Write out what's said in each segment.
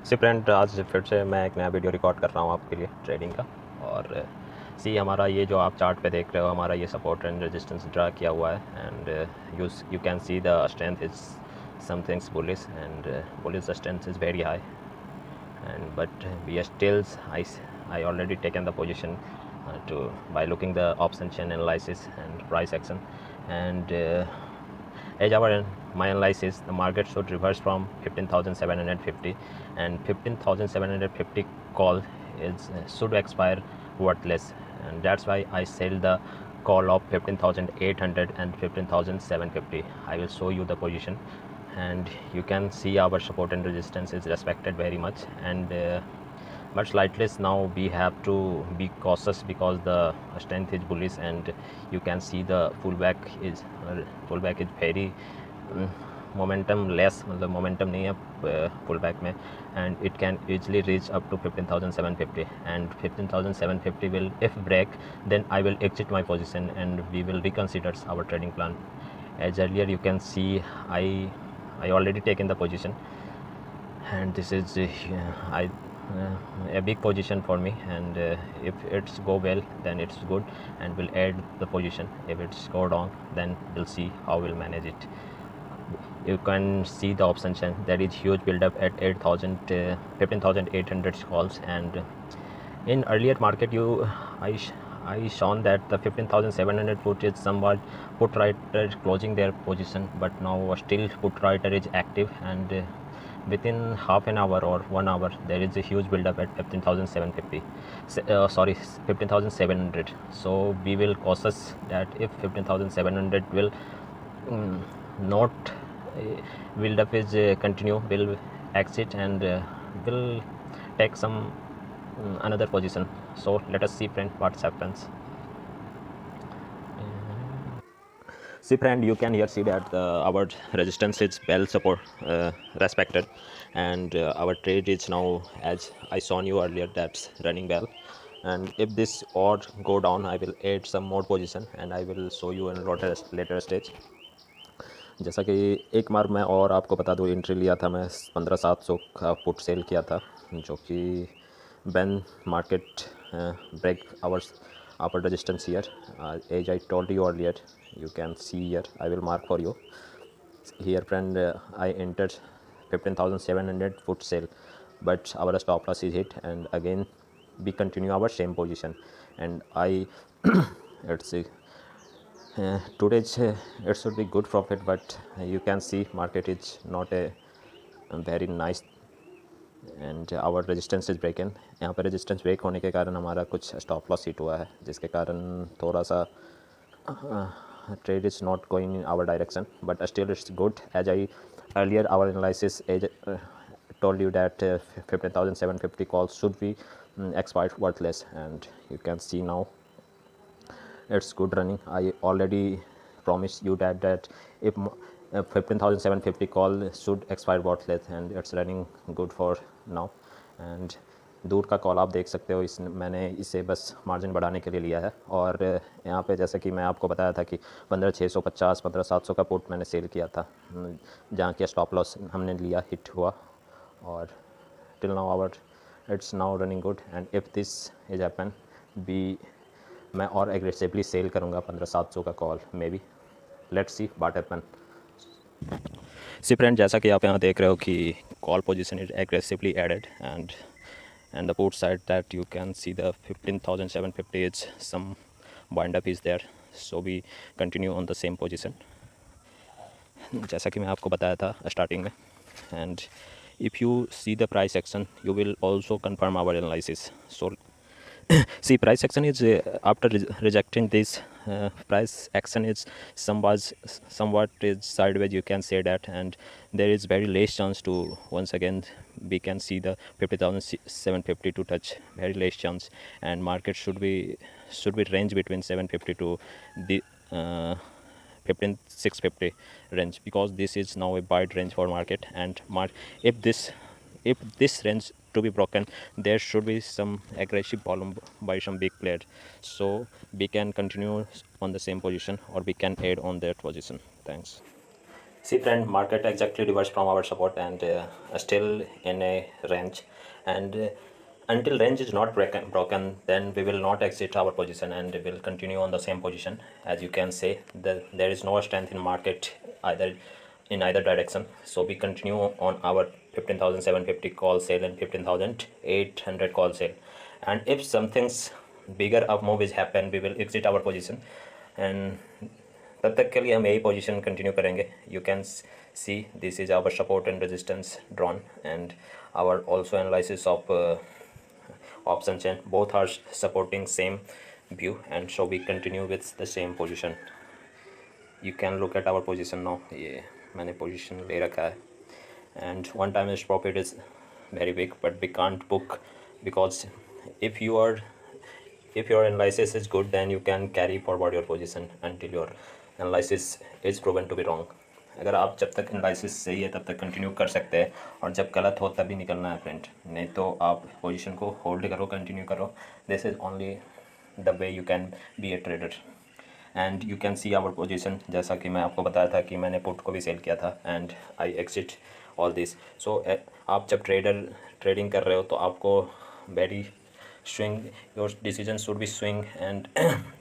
सी friend, आज फिर से मैं एक नया वीडियो रिकॉर्ड कर रहा हूँ आपके लिए ट्रेडिंग का। और सी हमारा ये जो आप चार्ट पे देख रहे हो, हमारा ये सपोर्ट एंड रेजिस्टेंस ड्रा किया हुआ है। And you can see the strength is somethings bullish and bullish strength is very high and but we are still I already taken the position to by looking the option chain analysis and price action. And as our my analysis, the market should reverse from 15,750, and 15,750 call is should expire worthless, and that's why I sell the call of 15,800 and 15,750. I will show you the position, and you can see our support and resistance is respected very much. And but slightly now we have to be cautious because the strength is bullish, and you can see the pullback is very momentum less, मतलब momentum नहीं है pullback में, and it can easily reach up to 15,750, and 15,750 will, if break, then I will exit my position and we will reconsider our trading plan. As earlier you can see, I already taken the position, and this is a big position for me. And if it's go well, then it's good, and we'll add the position. If it's go down, then we'll see how we'll manage it. You can see the option chain, there is huge build up at 15,800 calls. And in earlier market, I shown that the 15,700 put is somewhat put writer closing their position, but now still put writer is active, and within half an hour or 1 hour there is a huge build up at 15,750, sorry, 15,700. So we will cautious that if 15,700 will not build up is continue, will exit, and will take some another position. So let us see, friend, what happens. See friend, you can here see that our resistance is well support respected, and our trade is now, as I shown you earlier, that's running well. And if this odd go down, I will add some more position, and I will show you in later stage. जैसा कि एक बार मैं और आपको बता दूँ, entry लिया था मैं 15,700 का पुट सेल किया था, जो कि when market break our resistance here, as I told you earlier, you can see here, I will mark for you here, friend. I entered 15,700 foot sale, but our stop loss is hit, and again we continue our same position. And I let's see, today's it should be good profit, but you can see market is not a very nice, and our resistance is broken. यहाँ पर resistance break होने के कारण हमारा कुछ stop loss hit हुआ है, जिसके कारण थोड़ा सा trade is not going in our direction, but still it's good. As I earlier our analysis as told you that 15,750 calls should be expired worthless, and you can see now it's good running. I already promised you that if 15,750 call should expire worthless, and it's running good for now. And दूर का call आप देख सकते हो, इस मैंने इसे बस मार्जिन बढ़ाने के लिए लिया है। और यहाँ पे जैसे कि मैं आपको बताया था कि 15,650 15,700 का पुट मैंने सेल किया था, जहाँ के स्टॉप लॉस हमने लिया, हिट हुआ, और till now our it's now running good. And if this is happen, be मैं और एग्रेसिवली सेल करूँगा 15,700 का call, maybe, let's see what happen. See friend, जैसा कि आप यहाँ देख रहे हो कि call position is aggressively added, and the put side that you can see the 15,750 is some wind up is there, so we continue on the same position जैसा कि मैं आपको बताया था स्टार्टिंग में। and if you see the price action, you will also confirm our analysis. So see, price action is after rejecting this price action is somewhat is sideways, you can say that, and there is very less chance to once again we can see the 50,750 to touch, very less chance. And market should be range between 750 to the 15,650 range, because this is now a wide range for market. And if this range to be broken, there should be some aggressive volume by some big player, so we can continue on the same position, or we can add on that position. Thanks. See friend, market exactly reversed from our support and still in a range, and until range is not broken, then we will not exit our position and we will continue on the same position. As you can say, there is no strength in market either in either direction, so we continue on our 15,750 call sale and 15,800 call sale, and if something's bigger up move is happen, we will exit our position, and तब तक के लिए हम यही position continue करेंगे. You can see this is our support and resistance drawn and our also analysis of option chain. Both are supporting same view, and so we continue with the same position. You can look at our position now. ये मैंने position ले रखा है, and one time is profit is very big, but we can't book because if your analysis is good, then you can carry forward your position until your analysis is proven to be wrong. अगर आप जब तक analysis सही है तब तक continue कर सकते हैं, और जब गलत हो तभी निकलना है फ्रेंड, नहीं तो आप पोजीशन को होल्ड करो, कंटिन्यू करो. This is only the way you can be a trader. And you can see our position, जैसा कि मैं आपको बताया था कि मैंने पुट को भी सेल किया था and I exit all this. So आप जब ट्रेडिंग कर रहे हो तो आपको very swing, your decision should be swing, and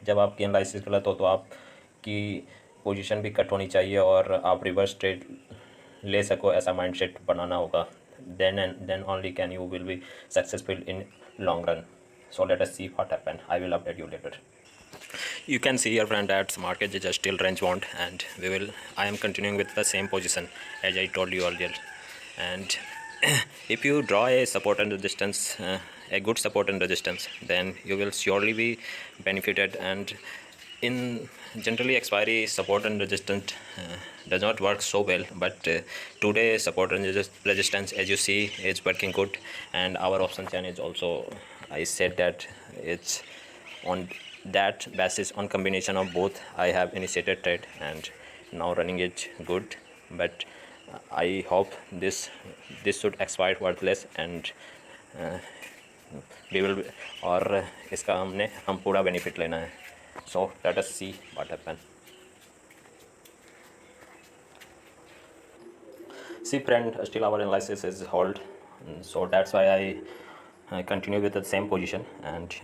जब आपकी एनालिसिस गलत हो तो आपकी पोजीशन भी कट होनी चाहिए और आप रिवर्स ट्रेड ले सको, ऐसा माइंडसेट बनाना होगा. Then only can you will be successful in long run. So let us see what happened. I will update you later. You can see here friend that market is still range bound, and I am continuing with the same position as I told you earlier. And if you draw a support and resistance, a good support and resistance, then you will surely be benefited. And in generally expiry support and resistance does not work so well, but today support and resistance, as you see, is working good, and our option chain is also, I said that it's on that basis, on combination of both, I have initiated trade and now running it good. But I hope this should expire worthless, and we will, और इसका हम पूरा benefit लेना है. So let us see what happened. See friend, still our analysis is hold, so that's why I continue with the same position. And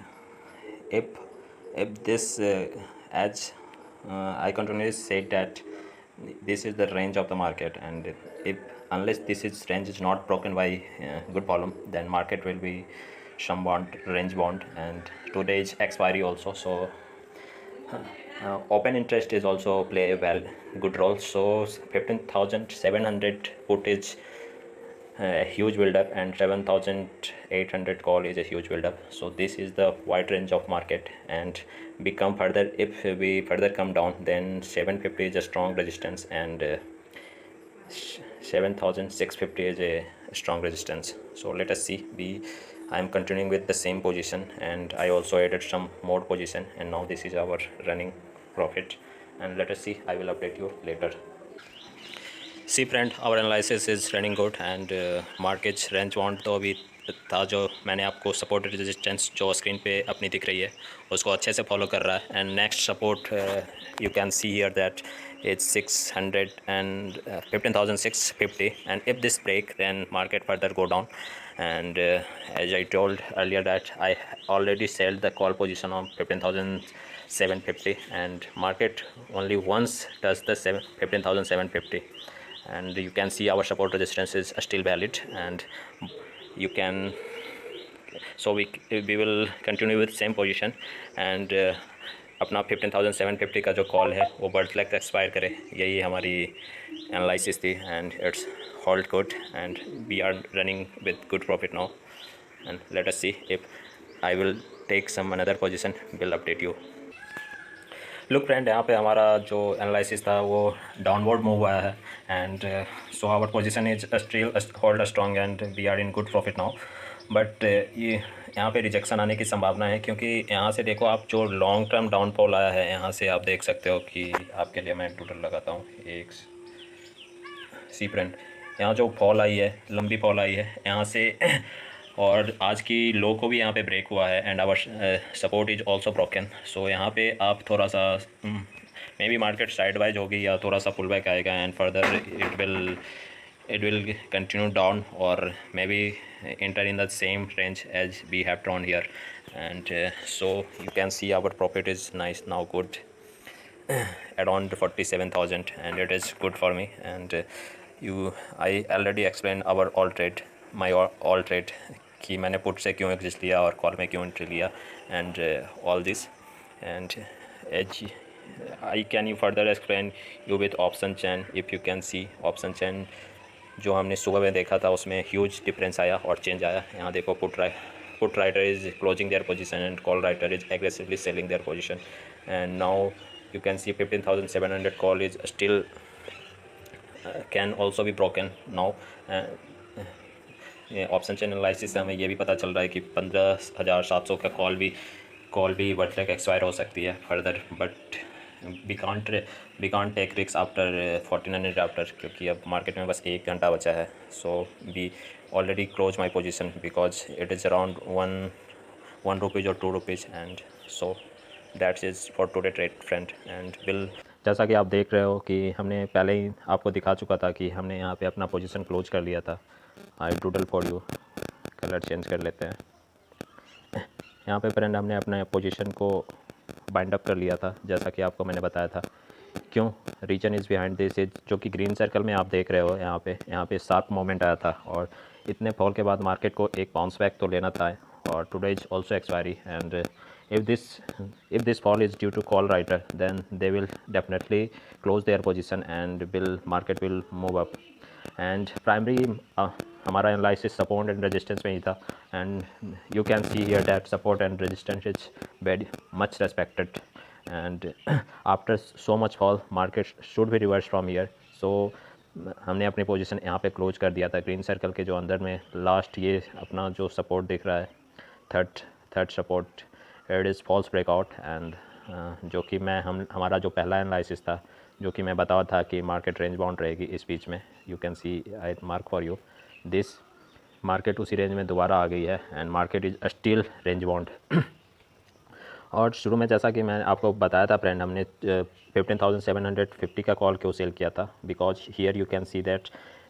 if this as I continuously said that this is the range of the market, and if unless this is range is not broken by good volume, then market will be some bond range bound, and today is expiry also. So open interest is also play a good role. So 15,700 put is a huge build up, and 7,800 call is a huge build up. So this is the wide range of market, and become further, if we further come down, then 750 is a strong resistance, and 7,650 is a strong resistance. So let us see. I am continuing with the same position, and I also added some more position, and now this is our running profit. And let us see, I will update you later. See friend, our analysis is running good, and market range bound तो अभी था, जो मैंने आपको support resistance जो screen पे अपनी दिख रही है उसको अच्छे से फॉलो कर रहा है. And next support you can see here that it's 600 and 15,650, and if this break, then market further go down. And as I told earlier that I already sold the call position on 15,750, and market only once does the 15,750, and you can see our support resistance is still valid, and you can, so we will continue with same position. And अपना 15,750 का जो call है वो बर्थलेक expire करे, यही हमारी analysis थी. And it's hold good, and we are running with good profit now. And let us see if I will take some another position, will update you. Look friend, यहाँ पे हमारा जो एनालिसिस था वो डाउनवर्ड मूव आया है, and so our position is still hold strong, and we are in good profit now. But ये यहाँ पे रिजेक्शन आने की संभावना है, क्योंकि यहाँ से देखो आप, जो लॉन्ग टर्म डाउनफॉल आया है यहाँ से आप देख सकते हो कि आपके लिए मैं टोटल लगाता हूँ एक. सी फ्रेंड, यहाँ जो फॉल आई है, लंबी फॉल आई है यहाँ से, और आज की लो को भी यहाँ पे ब्रेक हुआ है, and our support is also broken. So यहाँ पे आप थोड़ा सा maybe market sideways होगी या थोड़ा सा पुल बैक आएगा and further it will continue down or maybe enter in the same range as we have drawn here. And so you can see our profit is nice now, good, around 47,000, and it is good for me. And I already explained our all trade, my all trade, कि मैंने put से क्यों exist लिया और call में क्यों entry लिया, and all this. And as I can you further explain you with option chain. If you can see option chain जो हमने सुबह में देखा था उसमें ह्यूज डिफरेंस आया और चेंज आया. यहाँ देखो, put writer is closing their position and call writer is aggressively selling their position. And now you can see 15,700 call is still can also be broken now. Option chain analysis से हमें ये भी पता चल रहा है कि 15,700 का कॉल भी बट तक एक्सपायर हो सकती है further. But we can't take रिक्स आफ्टर 1400 आफ्टर, क्योंकि अब मार्केट में बस 1 घंटा बचा है. So we already close my position because it is around one rupees और 2 rupees. And so that's is for today trade friend. And will, जैसा कि आप देख रहे हो कि हमने पहले ही आपको दिखा चुका था कि हमने यहाँ पे अपना पोजीशन क्लोज कर लिया था. I doodle for you, colour change कर लेते हैं. यहाँ पे फ्रेंड हमने अपने पोजीशन को बाइंड अप कर लिया था, जैसा कि आपको मैंने बताया था. क्यों, reason is behind this is, जो कि ग्रीन सर्कल में आप देख रहे हो यहाँ पे शार्प मोमेंट आया था और इतने फॉल के बाद मार्केट को एक बाउंस बैक तो लेना था. और today is also expiry. And if this fall is due to call writer, then they will definitely close their position and market will move up. And primary हमारा analysis support and resistance में ही था. And you can see here that support and resistance is very much respected. And after so much fall market should be reverse from here. So हमने अपनी position यहाँ पे close कर दिया था ग्रीन सर्कल के जो अंदर में लास्ट ये अपना जो सपोर्ट दिख रहा है, third support, it is false breakout. And जो कि हमारा जो पहला एनालिसिस था, जो कि मैं बताया था कि मार्केट रेंज बाउंड रहेगी इस बीच में. You can C I mark for you this, market उसी रेंज में दोबारा आ गई है and market is still range bound. और शुरू में जैसा कि मैंने आपको बताया था फ्रेंड, हमने 15,750 का कॉल क्यों सेल किया था, because here you can see that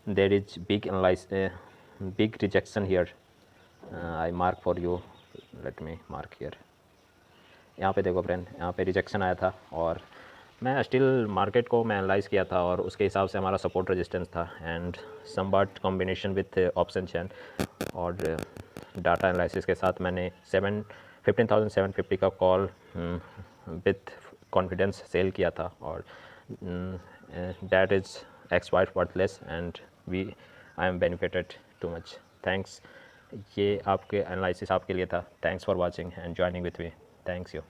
there is big rejection here. I mark for you, let me mark here. यहाँ पे देखो फ्रेंड, यहाँ पे रिजेक्शन आया था और मैं स्टिल मार्केट को मैं एनालाइज़ किया था और उसके हिसाब से हमारा सपोर्ट रेजिस्टेंस था. And somewhat combination with option चैन और डाटा एनालिसिस के साथ मैंने 15,750 का कॉल विथ कॉन्फिडेंस सेल किया था. और that is expired worthless and I am benefited too much. Thanks, ये आपके एनालिसिस आपके लिए था. Thanks for watching and joining with me. Thanks you.